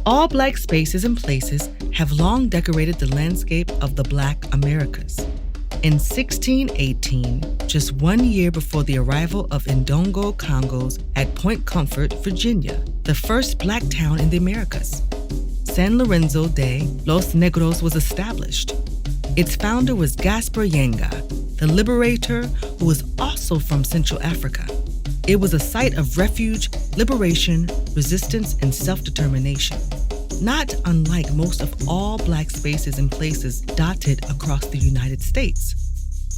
All Black spaces and places have long decorated the landscape of the Black Americas. In 1618, just 1 year before the arrival of Ndongo Congos at Point Comfort, Virginia, the first Black town in the Americas, San Lorenzo de los Negros was established. Its founder was Gaspar Yenga, the liberator who was also from Central Africa. It was a site of refuge, liberation, resistance, and self-determination, not unlike most of all Black spaces and places dotted across the United States.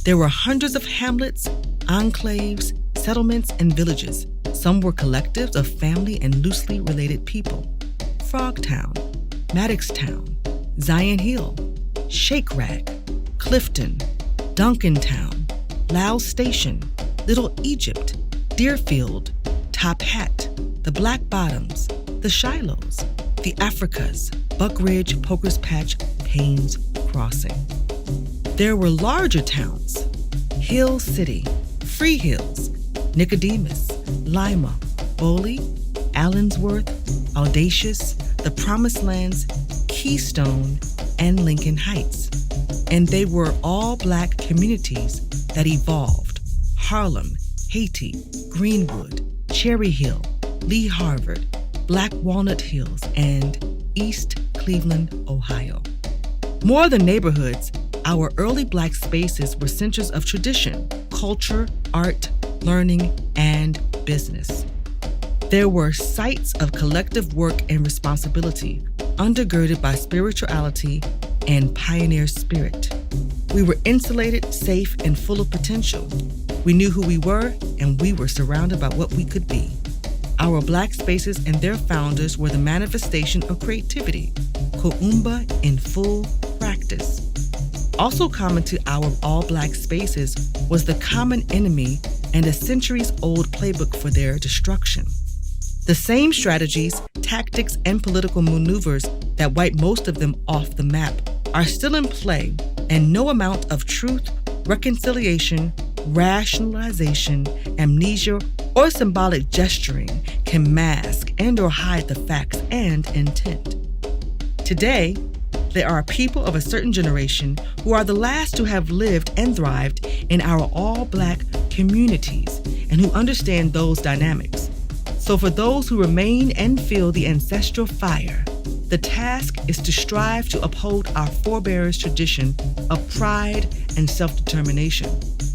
There were hundreds of hamlets, enclaves, settlements, and villages. Some were collectives of family and loosely related people. Frogtown, Maddoxtown, Zion Hill, Shake Rag, Clifton, Duncantown, Low Station, Little Egypt, Deerfield, Top Hat, the Black Bottoms, the Shilohs, the Africas, Buck Ridge, Poker's Patch, Payne's Crossing. There were larger towns: Hill City, Free Hills, Nicodemus, Lima, Boley, Allensworth, Audacious, the Promised Lands, Keystone, and Lincoln Heights. And they were all Black communities that evolved: Harlem, Haiti, Greenwood, Cherry Hill, Lee Harvard, Black Walnut Hills, and East Cleveland, Ohio. More than neighborhoods, our early Black spaces were centers of tradition, culture, art, learning, and business. There were sites of collective work and responsibility, undergirded by spirituality and pioneer spirit. We were insulated, safe, and full of potential. We knew who we were, and we were surrounded by what we could be. Our Black spaces and their founders were the manifestation of creativity, Kuumba in full practice. Also common to our all-Black spaces was the common enemy and a centuries-old playbook for their destruction. The same strategies, tactics, and political maneuvers that wiped most of them off the map are still in play, and no amount of truth, reconciliation, rationalization, amnesia, or symbolic gesturing can mask and or hide the facts and intent. Today, there are people of a certain generation who are the last to have lived and thrived in our all-Black communities and who understand those dynamics. So for those who remain and feel the ancestral fire, the task is to strive to uphold our forebears' tradition of pride and self-determination,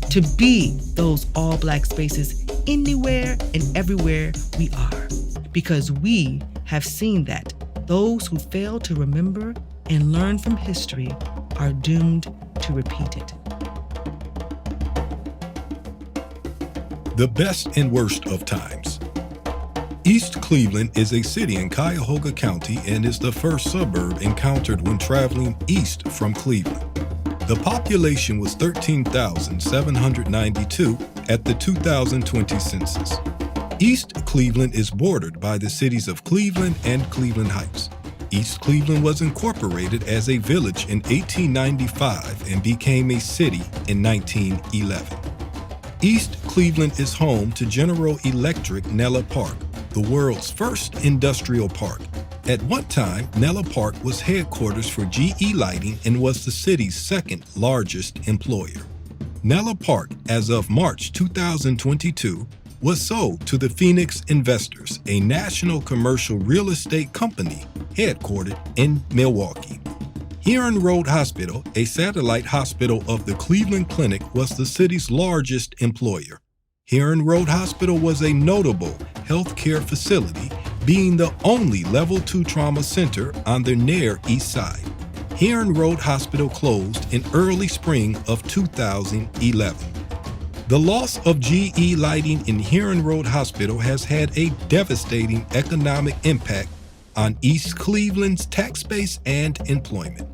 to be those all-Black spaces anywhere and everywhere we are, because we have seen that those who fail to remember and learn from history are doomed to repeat it. The best and worst of times. East Cleveland is a city in Cuyahoga County and is the first suburb encountered when traveling east from Cleveland. The population was 13,792 at the 2020 census. East Cleveland is bordered by the cities of Cleveland and Cleveland Heights. East Cleveland was incorporated as a village in 1895 and became a city in 1911. East Cleveland is home to General Electric Nella Park, the world's first industrial park. At one time, Nella Park was headquarters for GE Lighting and was the city's second largest employer. Nella Park, as of March 2022, was sold to the Phoenix Investors, a national commercial real estate company headquartered in Milwaukee. Heron Road Hospital, a satellite hospital of the Cleveland Clinic, was the city's largest employer. Heron Road Hospital was a notable healthcare facility, being the only Level 2 trauma center on the Near East Side. Heron Road Hospital closed in early spring of 2011. The loss of GE Lighting in Heron Road Hospital has had a devastating economic impact on East Cleveland's tax base and employment.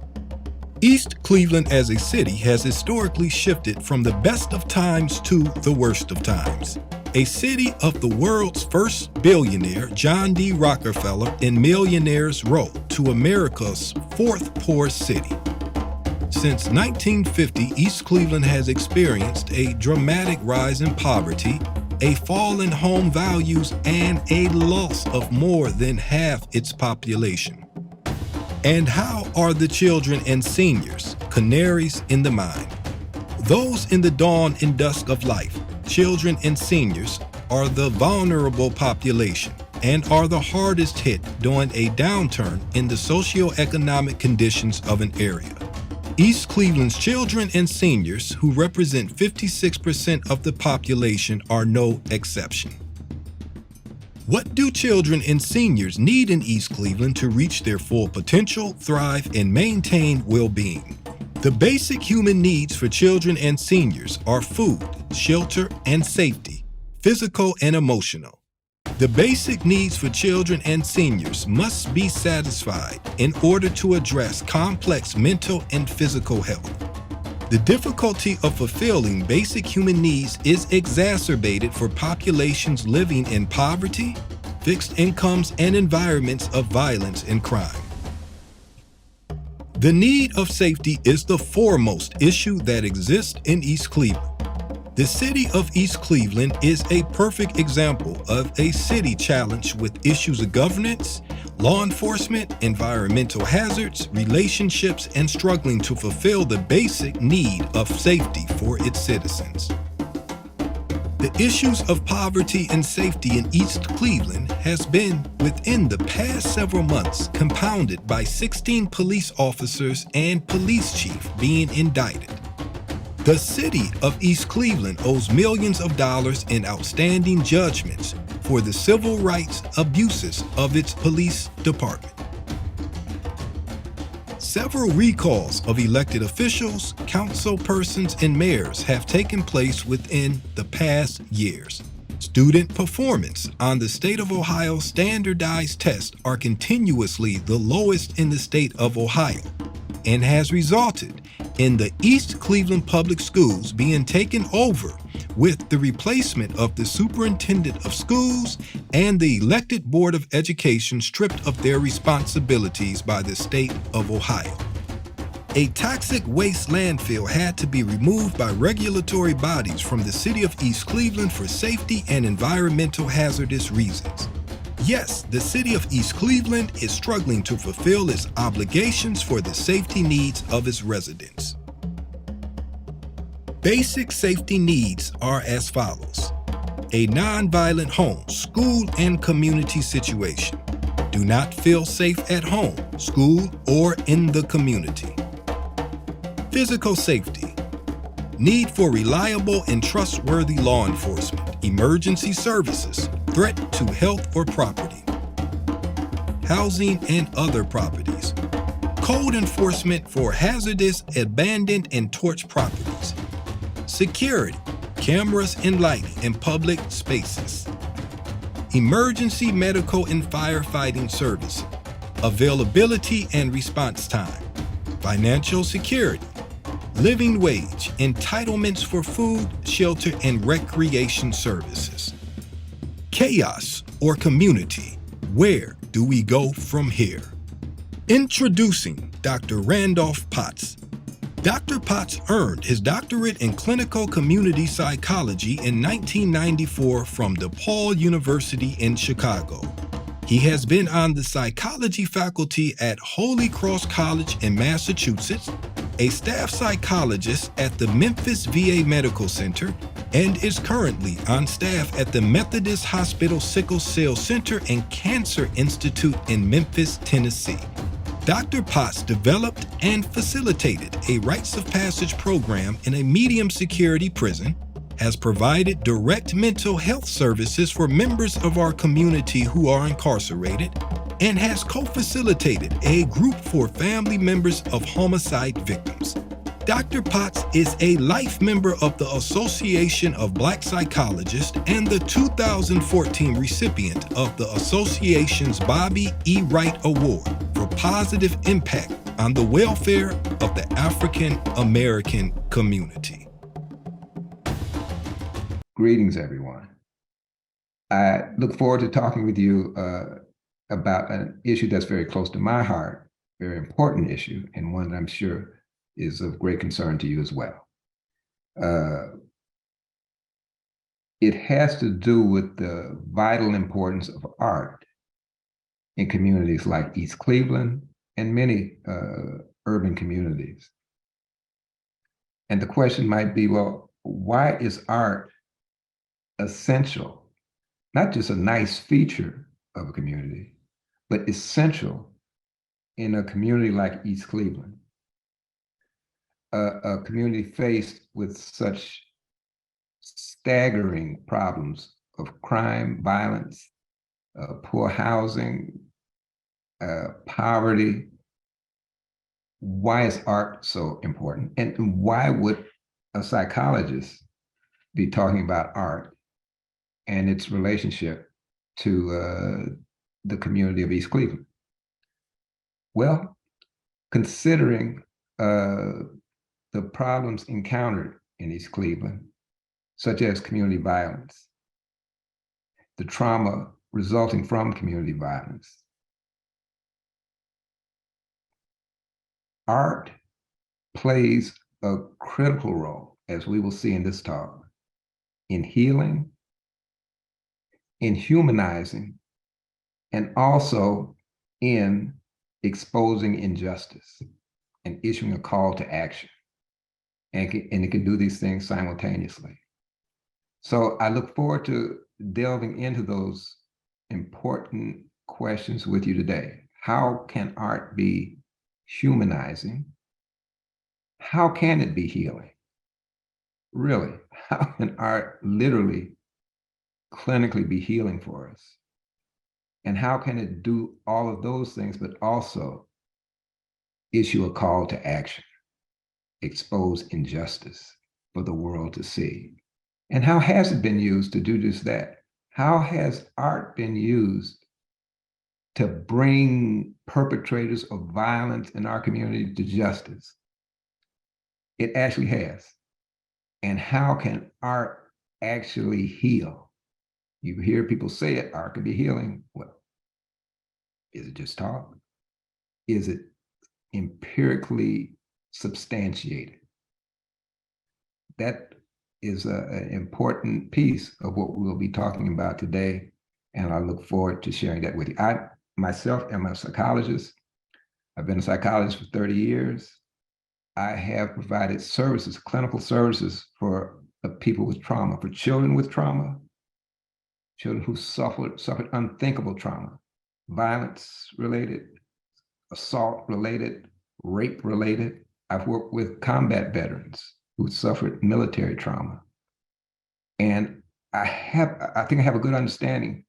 East Cleveland as a city has historically shifted from the best of times to the worst of times. A city of the world's first billionaire, John D. Rockefeller, in Millionaires Row, to America's fourth poorest city. Since 1950, East Cleveland has experienced a dramatic rise in poverty, a fall in home values, and a loss of more than half its population. And how are the children and seniors, canaries in the mine? Those in the dawn and dusk of life, children and seniors, are the vulnerable population and are the hardest hit during a downturn in the socioeconomic conditions of an area. East Cleveland's children and seniors, who represent 56% of the population, are no exception. What do children and seniors need in East Cleveland to reach their full potential, thrive, and maintain well-being? The basic human needs for children and seniors are food, shelter, and safety, physical and emotional. The basic needs for children and seniors must be satisfied in order to address complex mental and physical health. The difficulty of fulfilling basic human needs is exacerbated for populations living in poverty, fixed incomes, and environments of violence and crime. The need of safety is the foremost issue that exists in East Cleveland. The city of East Cleveland is a perfect example of a city challenged with issues of governance, law enforcement, environmental hazards, relationships, and struggling to fulfill the basic need of safety for its citizens. The issues of poverty and safety in East Cleveland has been, within the past several months, compounded by 16 police officers and police chief being indicted. The city of East Cleveland owes millions of dollars in outstanding judgments for the civil rights abuses of its police department. Several recalls of elected officials, council persons, and mayors have taken place within the past years. Student performance on the state of Ohio standardized tests are continuously the lowest in the state of Ohio, and has resulted in the East Cleveland Public Schools being taken over with the replacement of the superintendent of schools and the elected Board of Education stripped of their responsibilities by the state of Ohio. A toxic waste landfill had to be removed by regulatory bodies from the city of East Cleveland for safety and environmental hazardous reasons. Yes, the city of East Cleveland is struggling to fulfill its obligations for the safety needs of its residents. Basic safety needs are as follows: a nonviolent home, school, and community situation. Do not feel safe at home, school, or in the community. Physical safety. Need for reliable and trustworthy law enforcement, emergency services, threat to health or property. Housing and other properties. Code enforcement for hazardous, abandoned, and torched properties. Security, cameras and lighting in public spaces. Emergency medical and firefighting services. Availability and response time. Financial security. Living wage, entitlements for food, shelter, and recreation services. Chaos or community. Where do we go from here? Introducing Dr. Randolph Potts. Dr. Potts earned his doctorate in clinical community psychology in 1994 from DePaul University in Chicago. He has been on the psychology faculty at Holy Cross College in Massachusetts, a staff psychologist at the Memphis VA Medical Center, and is currently on staff at the Methodist Hospital Sickle Cell Center and Cancer Institute in Memphis, Tennessee. Dr. Potts developed and facilitated a rites of passage program in a medium security prison, has provided direct mental health services for members of our community who are incarcerated, and has co-facilitated a group for family members of homicide victims. Dr. Potts is a life member of the Association of Black Psychologists and the 2014 recipient of the association's Bobby E. Wright Award for positive impact on the welfare of the African American community. Greetings, everyone. I look forward to talking with you about an issue that's very close to my heart, very important issue, and one that I'm sure is of great concern to you as well. it has to do with the vital importance of art in communities like East Cleveland and many urban communities. And the question might be, well, why is art essential? Not just a nice feature of a community, but essential in a community like East Cleveland, a community faced with such staggering problems of crime, violence, poor housing, poverty. Why is art so important? And why would a psychologist be talking about art and its relationship to the community of East Cleveland? Well, considering the problems encountered in East Cleveland, such as community violence, the trauma resulting from community violence, art plays a critical role, as we will see in this talk, in healing, in humanizing, and also in exposing injustice and issuing a call to action. And it can do these things simultaneously. So I look forward to delving into those important questions with you today. How can art be humanizing? How can it be healing? Really, how can art literally, clinically be healing for us? And how can it do all of those things, but also issue a call to action, expose injustice for the world to see? And how has it been used to do just that? How has art been used to bring perpetrators of violence in our community to justice? It actually has. And how can art actually heal? You hear people say it, art can be healing. Well, is it just talk? Is it empirically substantiated? That is an important piece of what we'll be talking about today, and I look forward to sharing that with you. I myself am a psychologist. I've been a psychologist for 30 years. I have provided services, clinical services for people with trauma, for children with trauma, children who suffered unthinkable trauma, violence related, assault related, rape related. I've worked with combat veterans who suffered military trauma. And I think I have a good understanding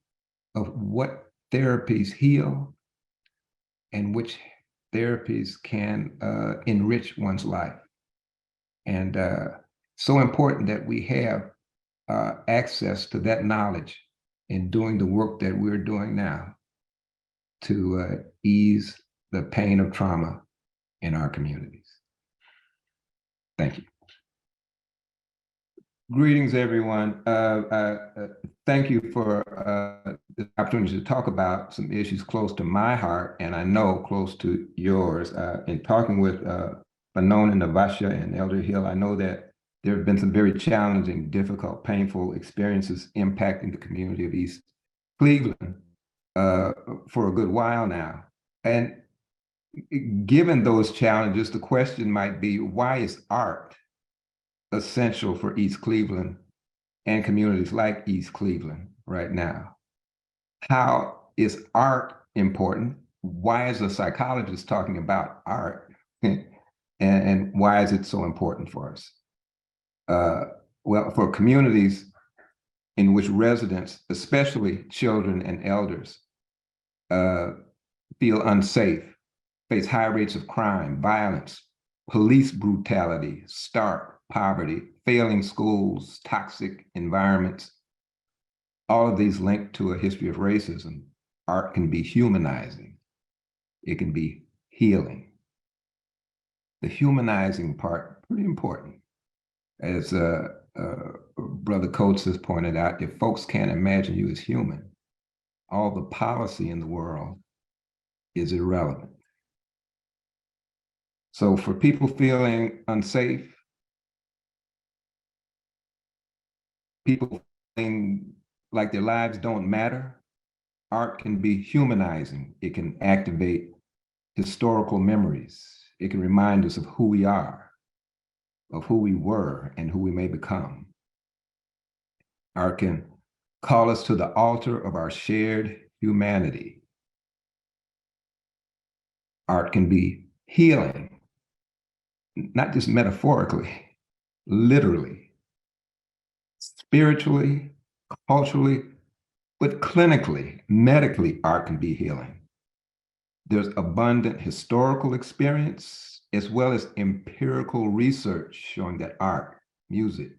of what therapies heal and which therapies can enrich one's life. And so important that we have access to that knowledge in doing the work that we're doing now to ease the pain of trauma in our communities. Thank you. Greetings, everyone. Thank you for the opportunity to talk about some issues close to my heart, and I know close to yours. In talking with Manon and Navasha and Elder Hill, I know that there have been some very challenging, difficult, painful experiences impacting the community of East Cleveland for a good while now. And given those challenges, the question might be, why is art essential for East Cleveland and communities like East Cleveland right now? How is art important? Why is a psychologist talking about art? And why is it so important for us? Well, for communities in which residents, especially children and elders, feel unsafe, face high rates of crime, violence, police brutality, stark poverty, failing schools, toxic environments, all of these linked to a history of racism, art can be humanizing. It can be healing. The humanizing part, pretty important. As Brother Coates has pointed out, if folks can't imagine you as human, all the policy in the world is irrelevant. So for people feeling unsafe, people like their lives don't matter, art can be humanizing. It can activate historical memories. It can remind us of who we are, of who we were, and who we may become. Art can call us to the altar of our shared humanity. Art can be healing, not just metaphorically, literally, spiritually, culturally, but clinically, medically, art can be healing. There's abundant historical experience as well as empirical research showing that art, music,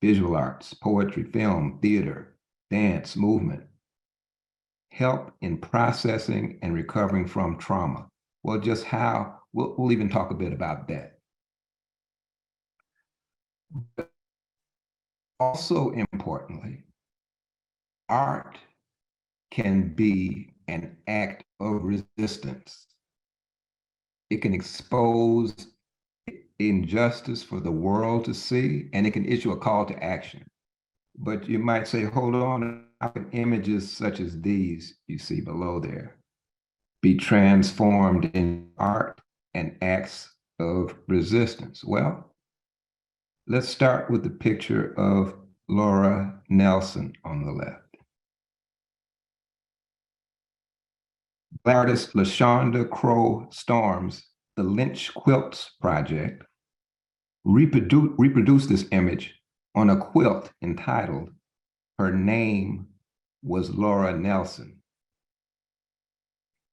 visual arts, poetry, film, theater, dance, movement help in processing and recovering from trauma. Well, just how, we'll even talk a bit about that. Also importantly, art can be an act of resistance. It can expose injustice for the world to see, and it can issue a call to action. But you might say, hold on, how can images such as these you see below there be transformed in art and acts of resistance? Well, let's start with the picture of Laura Nelson on the left. Artist LaShonda Crow Storms, the Lynch Quilts Project, reproduced this image on a quilt entitled Her Name Was Laura Nelson.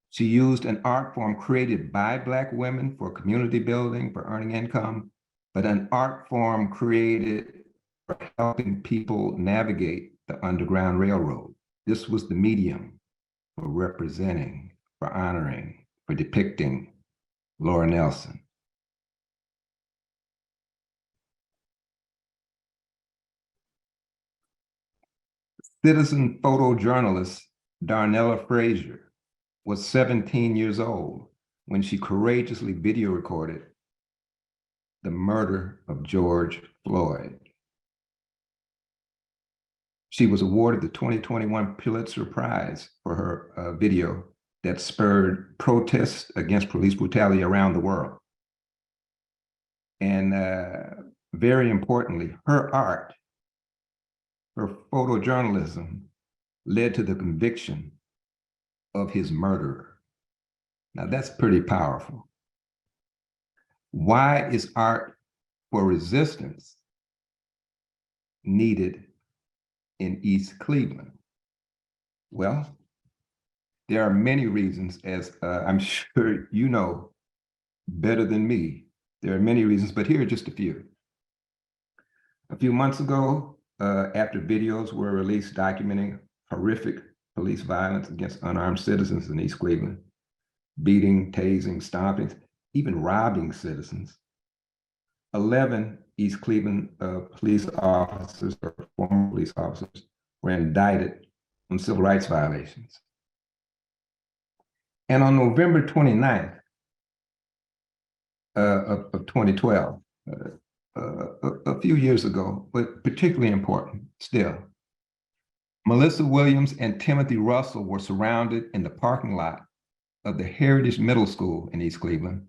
She used an art form created by Black women for community building, for earning income, but an art form created for helping people navigate the Underground Railroad. This was the medium for representing, for honoring, for depicting Laura Nelson. Citizen photojournalist Darnella Frazier was 17 years old when she courageously video recorded the murder of George Floyd. She was awarded the 2021 Pulitzer Prize for her video that spurred protests against police brutality around the world. And very importantly, her art, her photojournalism led to the conviction of his murderer. Now that's pretty powerful. Why is art for resistance needed in East Cleveland? Well, there are many reasons, as I'm sure you know better than me. There are many reasons, but here are just a few. A few months ago, after videos were released documenting horrific police violence against unarmed citizens in East Cleveland, beating, tasing, stomping, even robbing citizens, 11 East Cleveland police officers or former police officers were indicted on civil rights violations. And on November 29th of 2012, a few years ago, but particularly important still, Melissa Williams and Timothy Russell were surrounded in the parking lot of the Heritage Middle School in East Cleveland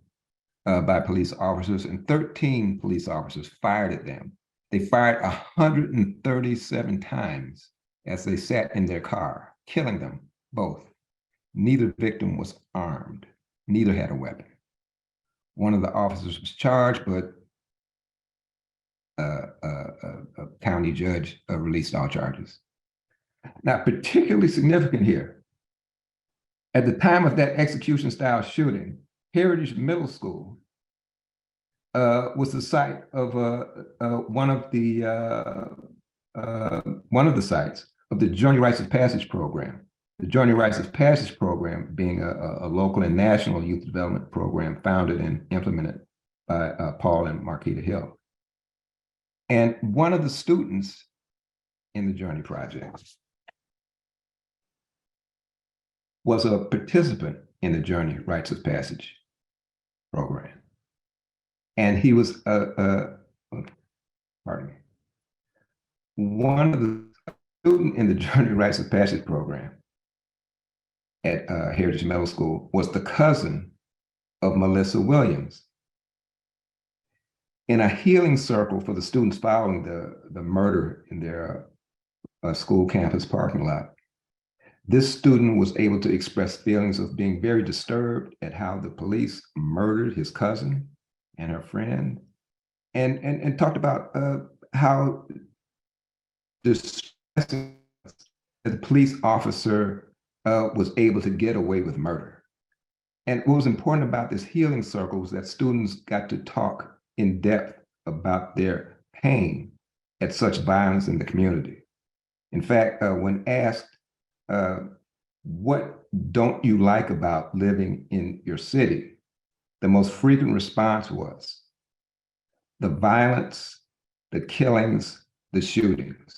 by police officers, and 13 police officers fired at them. They fired 137 times as they sat in their car, killing them both. Neither victim was armed. Neither had a weapon. One of the officers was charged, but a county judge released all charges. Now, particularly significant here, at the time of that execution-style shooting, Heritage Middle School was the site of one of the sites of the Journey Rites of Passage program. The Journey Rites of Passage program being a local and national youth development program founded and implemented by Paul and Marquita Hill. And one of the students in the Journey Project was a participant in the Journey Rites of Passage program. And he was, pardon me, one of the student in the Journey Rites of Passage program at Heritage Middle School was the cousin of Melissa Williams. In a healing circle for the students following the murder in their school campus parking lot, this student was able to express feelings of being very disturbed at how the police murdered his cousin and her friend, and talked about how distressing that the police officer was able to get away with murder. And what was important about this healing circle was that students got to talk in depth about their pain at such violence in the community. In fact, when asked, what don't you like about living in your city? The most frequent response was the violence, the killings, the shootings.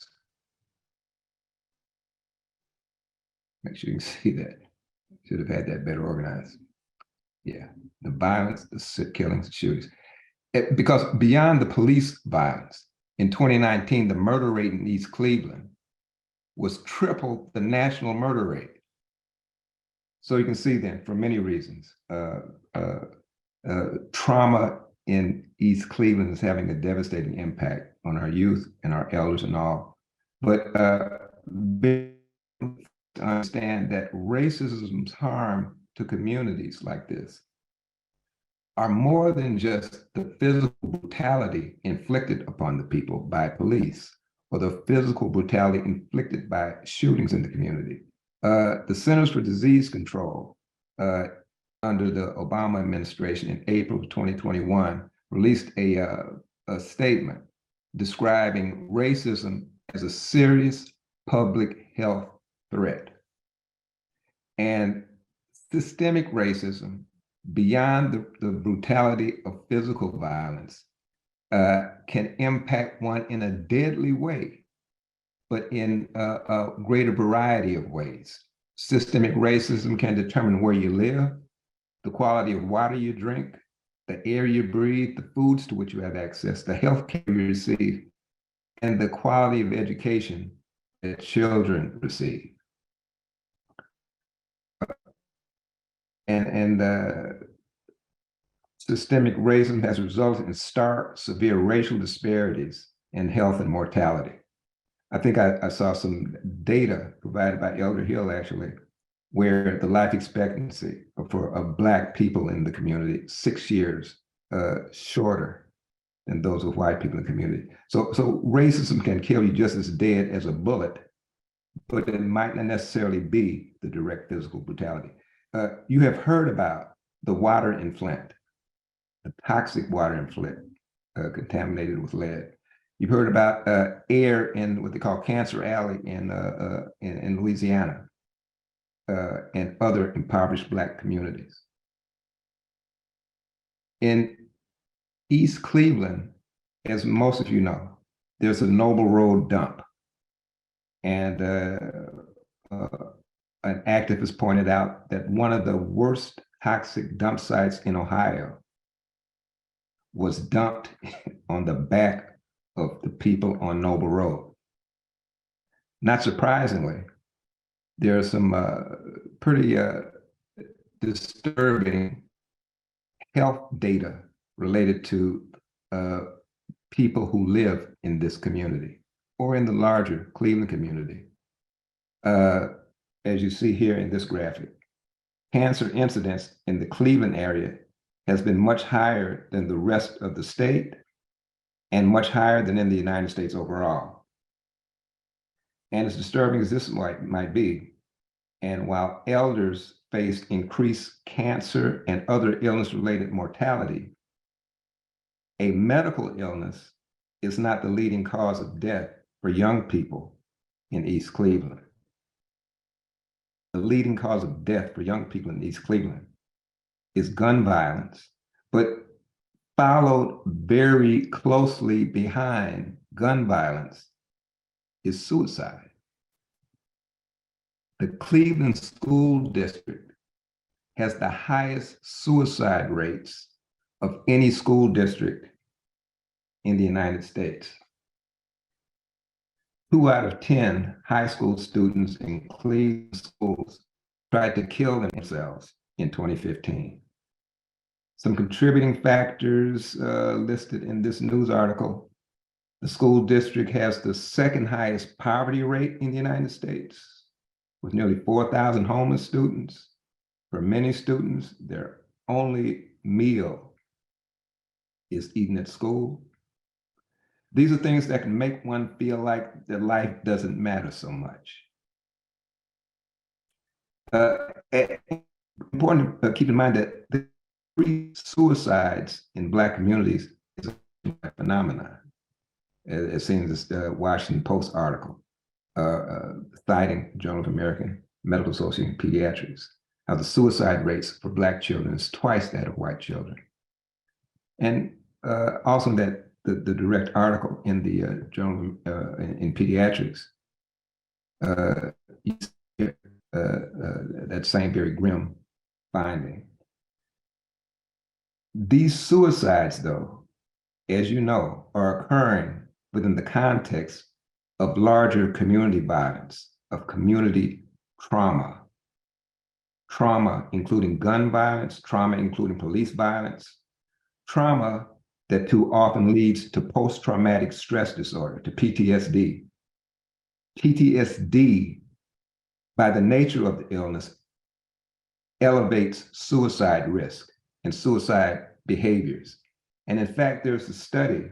Make sure you can see that. Should have had that better organized. Yeah, the violence, the killings, the shootings. Because beyond the police violence, in 2019, the murder rate in East Cleveland was triple the national murder rate. So you can see then, for many reasons, trauma in East Cleveland is having a devastating impact on our youth and our elders and all. But understand that racism's harm to communities like this are more than just the physical brutality inflicted upon the people by police or the physical brutality inflicted by shootings in the community. The Centers for Disease Control, under the Obama administration in April of 2021, released a statement describing racism as a serious public health threat. And systemic racism, beyond the brutality of physical violence, can impact one in a deadly way, but in a greater variety of ways. Systemic racism can determine where you live, the quality of water you drink, the air you breathe, the foods to which you have access, the health care you receive, and the quality of education that children receive. And systemic racism has resulted in stark, severe racial disparities in health and mortality. I think I saw some data provided by Elder Hill, actually, where the life expectancy for Black people in the community, 6 years shorter than those of white people in the community. So racism can kill you just as dead as a bullet, but it might not necessarily be the direct physical brutality. You have heard about the water in Flint, the toxic water in Flint, contaminated with lead. You've heard about air in what they call Cancer Alley in Louisiana and other impoverished Black communities. In East Cleveland, as most of you know, there's a Noble Road dump. And an activist pointed out that one of the worst toxic dump sites in Ohio was dumped on the back of the people on Noble Road. Not surprisingly, there are some pretty disturbing health data related to people who live in this community or in the larger Cleveland community. As you see here in this graphic, cancer incidence in the Cleveland area has been much higher than the rest of the state and much higher than in the United States overall. And as disturbing as this might be, and while elders face increased cancer and other illness-related mortality, a medical illness is not the leading cause of death for young people in East Cleveland. The leading cause of death for young people in East Cleveland is gun violence, but followed very closely behind gun violence is suicide. The Cleveland School District has the highest suicide rates of any school district in the United States. 2 out of 10 high school students in Cleveland schools tried to kill themselves in 2015. Some contributing factors listed in this news article. The school district has the second highest poverty rate in the United States, with nearly 4,000 homeless students. For many students, their only meal is eaten at school. These are things that can make one feel like that life doesn't matter so much. Important to keep in mind that the suicides in Black communities is a phenomenon. As seen in this Washington Post article, citing Journal of American Medical Association Pediatrics, how the suicide rates for Black children is twice that of white children. And also that the direct article in the Journal in Pediatrics, that same very grim finding. These suicides, though, as you know, are occurring within the context of larger community violence, of community trauma. Trauma including gun violence, trauma including police violence, trauma that too often leads to post-traumatic stress disorder, to PTSD. PTSD, by the nature of the illness, elevates suicide risk and suicide behaviors. And in fact, there's a study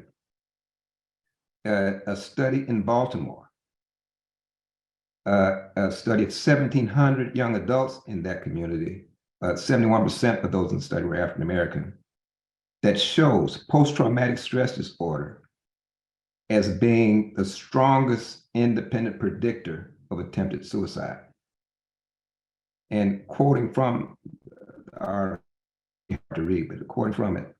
in Baltimore, a study of 1,700 young adults in that community, 71% of those in the study were African American, that shows post-traumatic stress disorder as being the strongest independent predictor of attempted suicide. And quoting from our, hard to read, but quoting from it,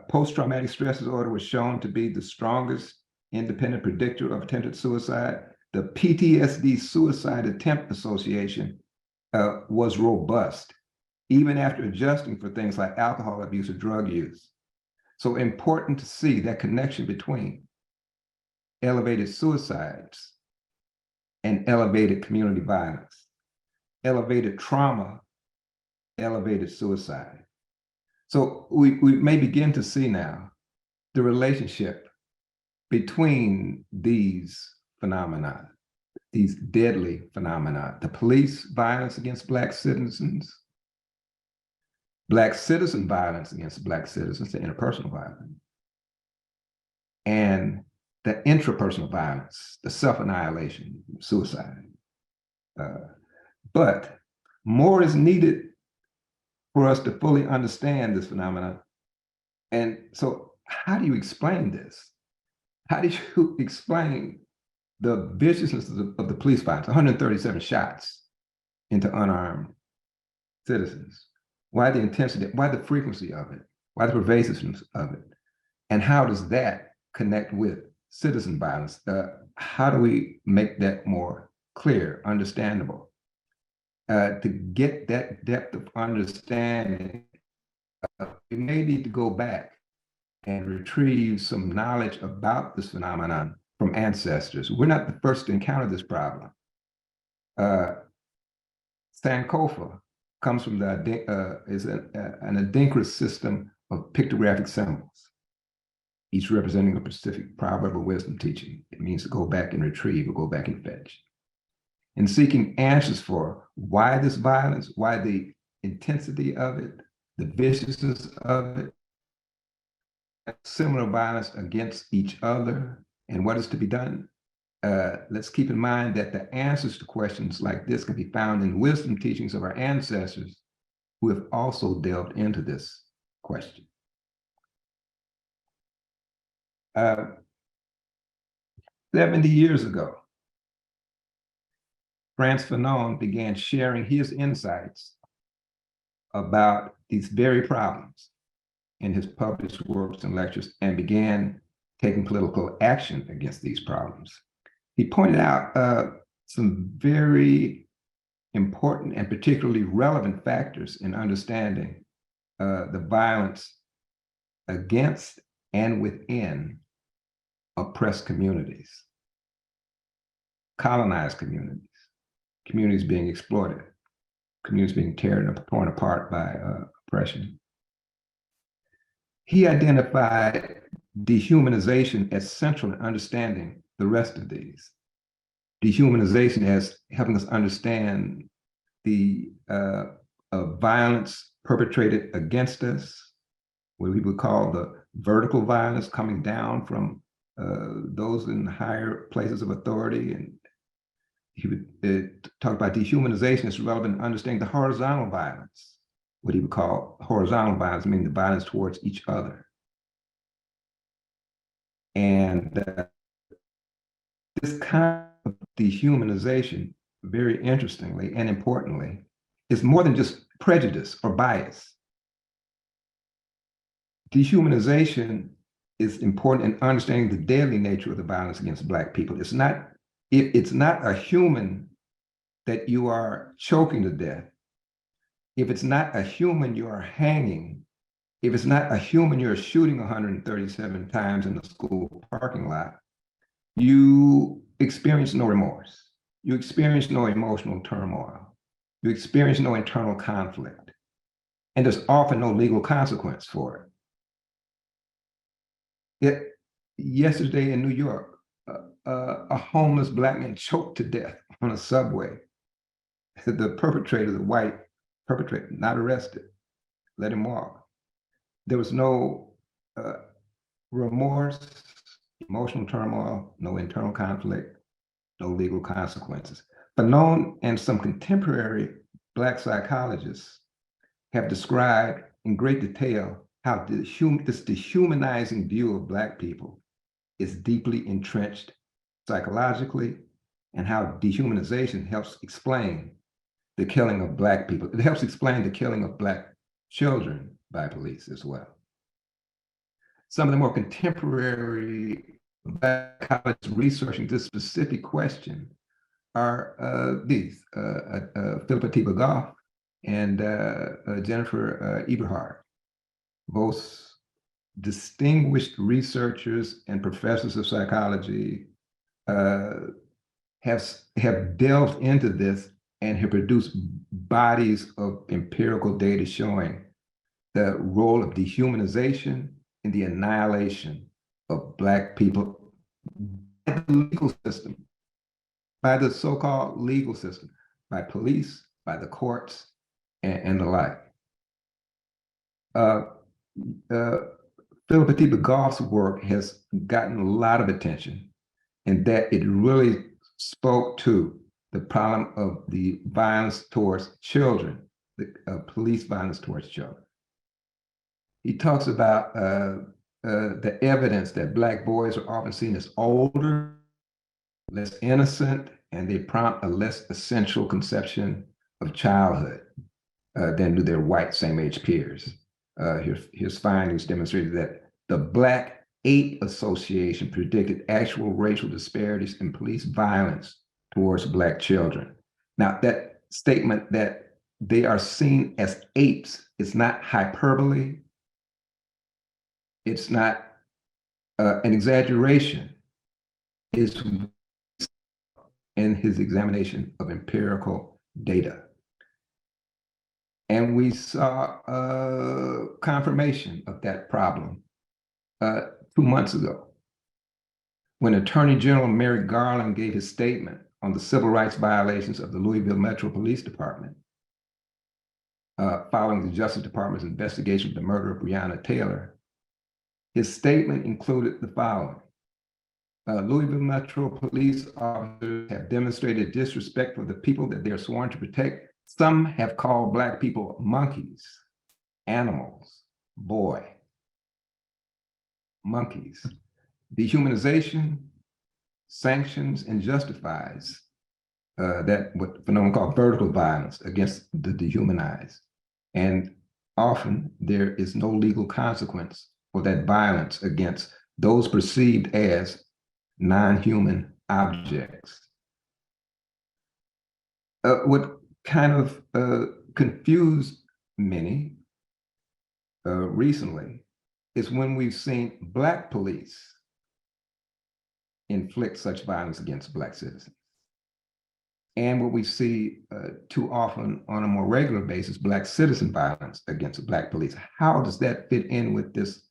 post-traumatic stress disorder was shown to be the strongest independent predictor of attempted suicide. The PTSD Suicide Attempt Association was robust, even after adjusting for things like alcohol abuse or drug use. So important to see that connection between elevated suicides and elevated community violence, elevated trauma, elevated suicide. So we may begin to see now the relationship between these phenomena, these deadly phenomena, the police violence against Black citizens, Black citizen violence against Black citizens, the interpersonal violence, and the intrapersonal violence, the self-annihilation, suicide. But more is needed for us to fully understand this phenomenon. And so how do you explain this? How do you explain the viciousness of the police violence, 137 shots into unarmed citizens? Why the intensity, why the frequency of it? Why the pervasiveness of it? And how does that connect with citizen violence? How do we make that more clear, understandable? To get that depth of understanding, we may need to go back and retrieve some knowledge about this phenomenon from ancestors. We're not the first to encounter this problem. Sankofa comes from is an Adinkra system of pictographic symbols, each representing a specific proverb or wisdom teaching. It means to go back and retrieve or go back and fetch. In seeking answers for why this violence, why the intensity of it, the viciousness of it, similar violence against each other, and what is to be done, let's keep in mind that the answers to questions like this can be found in wisdom teachings of our ancestors who have also delved into this question. 70 years ago, Frantz Fanon began sharing his insights about these very problems in his published works and lectures, and began taking political action against these problems. He pointed out some very important and particularly relevant factors in understanding the violence against and within oppressed communities. colonized communities, communities being exploited, communities being torn apart by oppression. He identified dehumanization as central in understanding the rest of these. Dehumanization as helping us understand the violence perpetrated against us, what we would call the vertical violence coming down from those in higher places of authority. And he would talk about dehumanization as relevant in understanding the horizontal violence, what he would call horizontal violence, meaning the violence towards each other. And this kind of dehumanization, very interestingly and importantly, is more than just prejudice or bias. Dehumanization is important in understanding the deadly nature of the violence against Black people. It's not a human that you are choking to death. If it's not a human, you are hanging. If it's not a human, you're shooting 137 times in the school parking lot. You experience no remorse. You experience no emotional turmoil. You experience no internal conflict. And there's often no legal consequence for it. Yesterday in New York, a homeless Black man choked to death on a subway. The perpetrator, the white perpetrator, not arrested, let him walk. There was no remorse, emotional turmoil, no internal conflict, no legal consequences. Fanon and some contemporary Black psychologists have described in great detail how this dehumanizing view of Black people is deeply entrenched psychologically, and how dehumanization helps explain the killing of Black people. It helps explain the killing of Black children by police as well. Some of the more contemporary Black colleagues researching this specific question are these, Philippa T. Goff and Jennifer Eberhard, both distinguished researchers and professors of psychology, have delved into this and have produced bodies of empirical data showing the role of dehumanization in the annihilation of Black people by the legal system, by the so-called legal system, by police, by the courts, and the like. Philippa T. Goff's work has gotten a lot of attention, and that it really spoke to the problem of the violence towards children, the police violence towards children. He talks about the evidence that Black boys are often seen as older, less innocent, and they prompt a less essential conception of childhood than do their white same-age peers. His findings demonstrated that the Black 8 Association predicted actual racial disparities in police violence towards Black children. Now, that statement that they are seen as apes is not hyperbole. It's not an exaggeration. It's in his examination of empirical data. And we saw confirmation of that problem 2 months ago, when Attorney General Merrick Garland gave his statement on the civil rights violations of the Louisville Metro Police Department following the Justice Department's investigation of the murder of Breonna Taylor. His statement included the following: Louisville Metro police officers have demonstrated disrespect for the people that they're sworn to protect. Some have called Black people monkeys, animals, boy, monkeys. Dehumanization sanctions and justifies that what Fanon called vertical violence against the dehumanized. And often there is no legal consequence for that violence against those perceived as non-human objects. What kind of confused many recently is when we've seen Black police inflict such violence against Black citizens. and what we see too often on a more regular basis, Black citizen violence against Black police. How does that fit in with this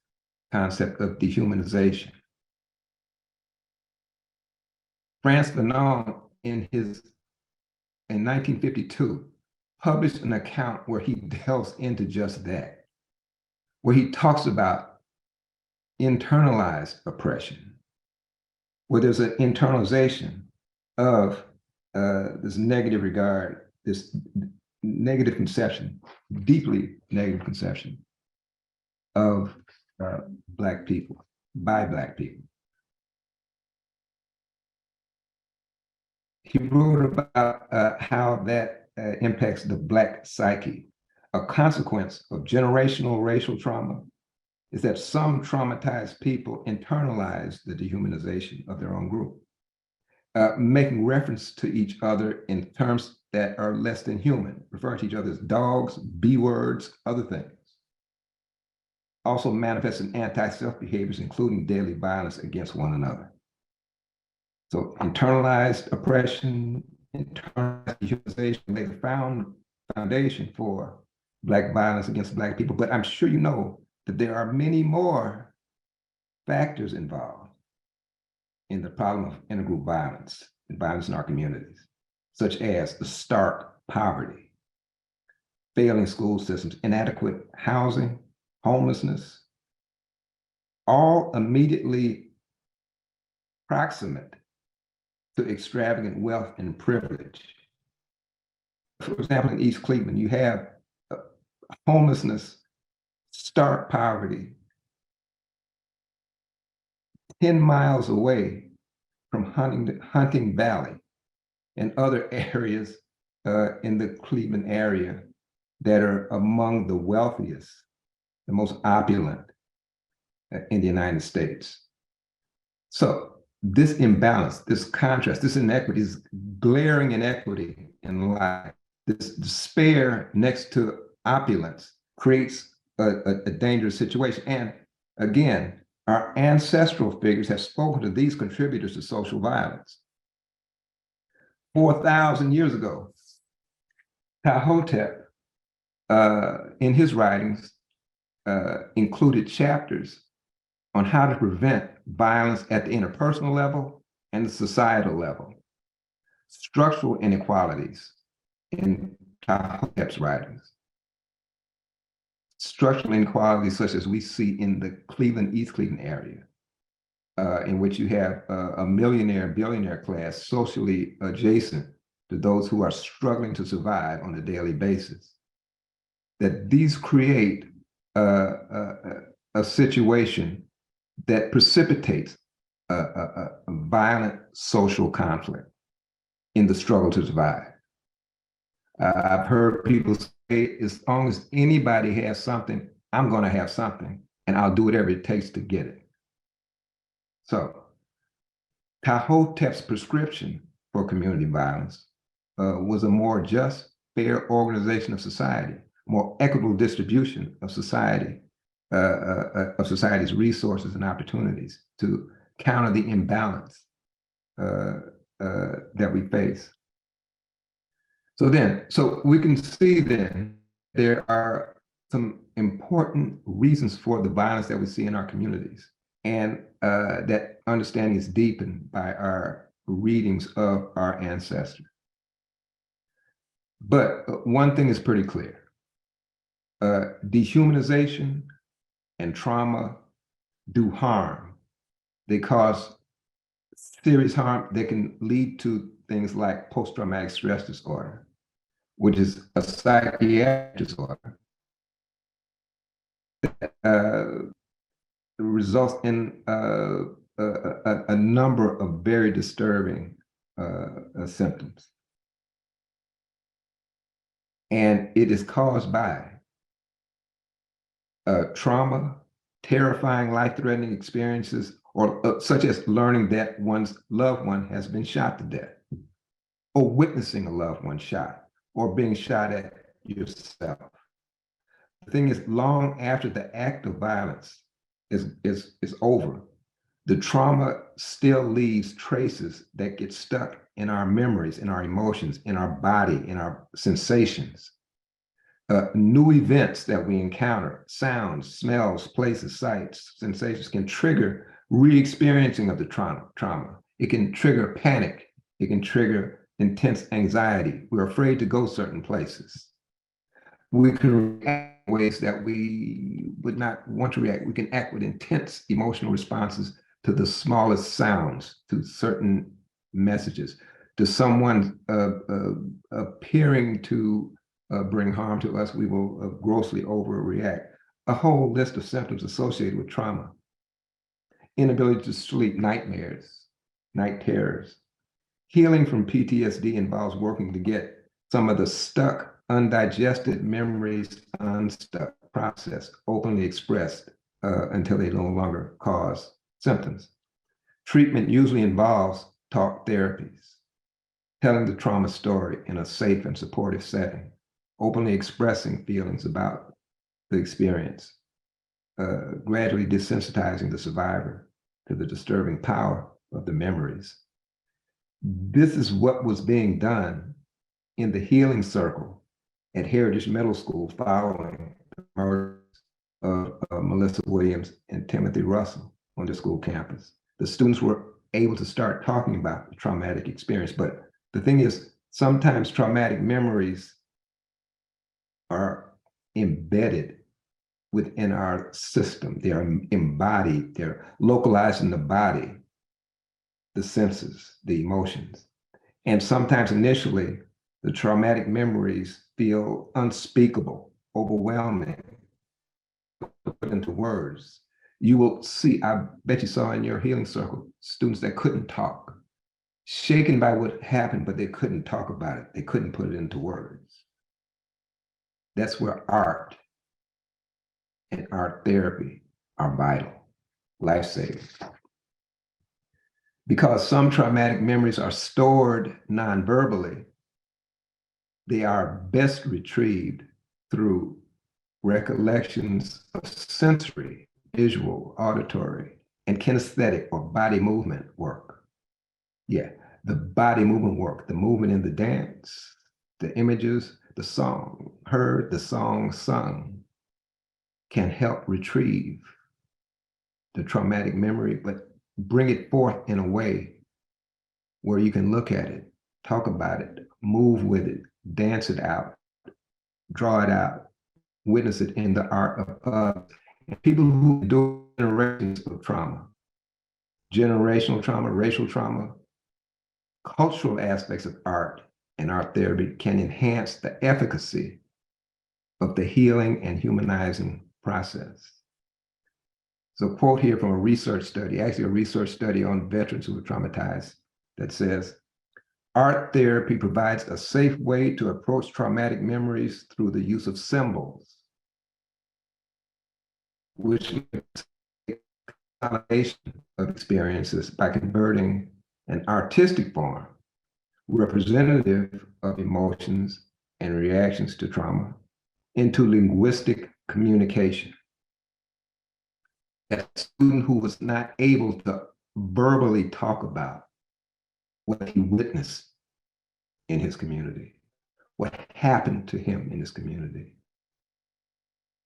concept of dehumanization? Frantz Fanon, in 1952, published an account where he delves into just that, where he talks about internalized oppression, where there's an internalization of this negative regard, this negative conception, deeply negative conception of Black people by Black people. He wrote about how that impacts the Black psyche. A consequence of generational racial trauma is that some traumatized people internalize the dehumanization of their own group, making reference to each other in terms that are less than human, referring to each other as dogs, B words, other things. Also manifests in anti-self behaviors, including daily violence against one another. So internalized oppression, internalized dehumanization lay the foundation for Black violence against Black people. But I'm sure you know that there are many more factors involved in the problem of intergroup violence and violence in our communities, such as the stark poverty, failing school systems, inadequate housing, homelessness, all immediately proximate to extravagant wealth and privilege. For example, in East Cleveland, you have homelessness, stark poverty, 10 miles away from Hunting Valley and other areas in the Cleveland area that are among the wealthiest, the most opulent in the United States. So this imbalance, this contrast, this inequity, this glaring inequity in life, this despair next to opulence creates a dangerous situation. And again, our ancestral figures have spoken to these contributors to social violence. 4,000 years ago, Ptahhotep, in his writings, included chapters on how to prevent violence at the interpersonal level and the societal level. Structural inequalities in Ptahhotep's writings. Structural inequalities such as we see in the East Cleveland area, in which you have a millionaire and billionaire class socially adjacent to those who are struggling to survive on a daily basis. That these create a situation that precipitates a violent social conflict in the struggle to survive. I've heard people say, as long as anybody has something, I'm going to have something, and I'll do whatever it takes to get it. So Ptahhotep's prescription for community violence was a more just, fair organization of society, more equitable distribution of society, of society's resources and opportunities to counter the imbalance that we face. So we can see then there are some important reasons for the violence that we see in our communities, and that understanding is deepened by our readings of our ancestors. But one thing is pretty clear. Dehumanization and trauma do harm. They cause serious harm that can lead to things like post-traumatic stress disorder, which is a psychiatric disorder that results in a number of very disturbing symptoms. And it is caused by trauma, terrifying, life-threatening experiences, or such as learning that one's loved one has been shot to death, or witnessing a loved one shot, or being shot at yourself. The thing is, long after the act of violence is over, the trauma still leaves traces that get stuck in our memories, in our emotions, in our body, in our sensations. New events that we encounter, sounds, smells, places, sights, sensations can trigger re-experiencing of the trauma. It can trigger panic. It can trigger intense anxiety. We're afraid to go certain places. We can react in ways that we would not want to react. We can act with intense emotional responses to the smallest sounds, to certain messages, to someone appearing to bring harm to us. We will grossly overreact. A whole list of symptoms associated with trauma. Inability to sleep, nightmares, night terrors. Healing from PTSD involves working to get some of the stuck, undigested memories unstuck, processed, openly expressed until they no longer cause symptoms. Treatment usually involves talk therapies, telling the trauma story in a safe and supportive setting, openly expressing feelings about the experience, gradually desensitizing the survivor to the disturbing power of the memories. This is what was being done in the healing circle at Heritage Middle School following the murders of Melissa Williams and Timothy Russell on the school campus. The students were able to start talking about the traumatic experience, but the thing is, sometimes traumatic memories are embedded within our system. They are embodied, they're localized in the body, the senses, the emotions. And sometimes initially, the traumatic memories feel unspeakable, overwhelming, put into words. You will see, I bet you saw in your healing circle, students that couldn't talk, shaken by what happened, but they couldn't talk about it. They couldn't put it into words. That's where art and art therapy are vital, life-saving. Because some traumatic memories are stored non-verbally, they are best retrieved through recollections of sensory, visual, auditory, and kinesthetic or body movement work. Yeah, the body movement work, the movement in the dance, the images, the song heard, the song sung can help retrieve the traumatic memory, but bring it forth in a way where you can look at it, talk about it, move with it, dance it out, draw it out, witness it in the art of people who do generations of trauma, generational trauma, racial trauma, cultural aspects of art and art therapy can enhance the efficacy of the healing and humanizing process. So a quote here from a research study, actually a research study on veterans who were traumatized, that says, art therapy provides a safe way to approach traumatic memories through the use of symbols, which consolidation of experiences by converting an artistic form representative of emotions and reactions to trauma into linguistic communication. A student who was not able to verbally talk about what he witnessed in his community, what happened to him in his community,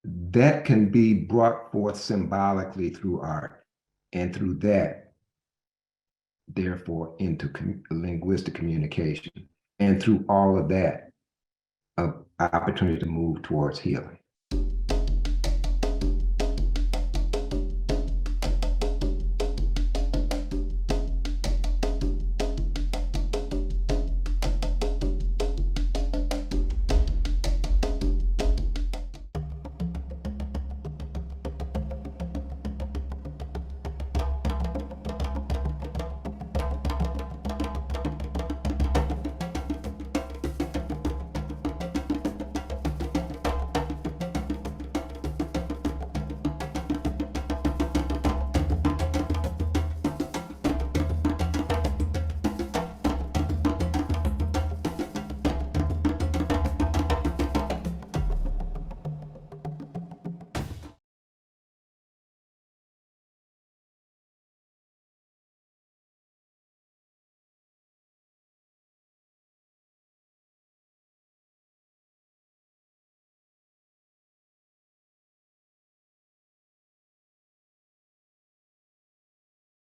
that can be brought forth symbolically through art, and through that, therefore, into linguistic communication. And through all of that, an opportunity to move towards healing.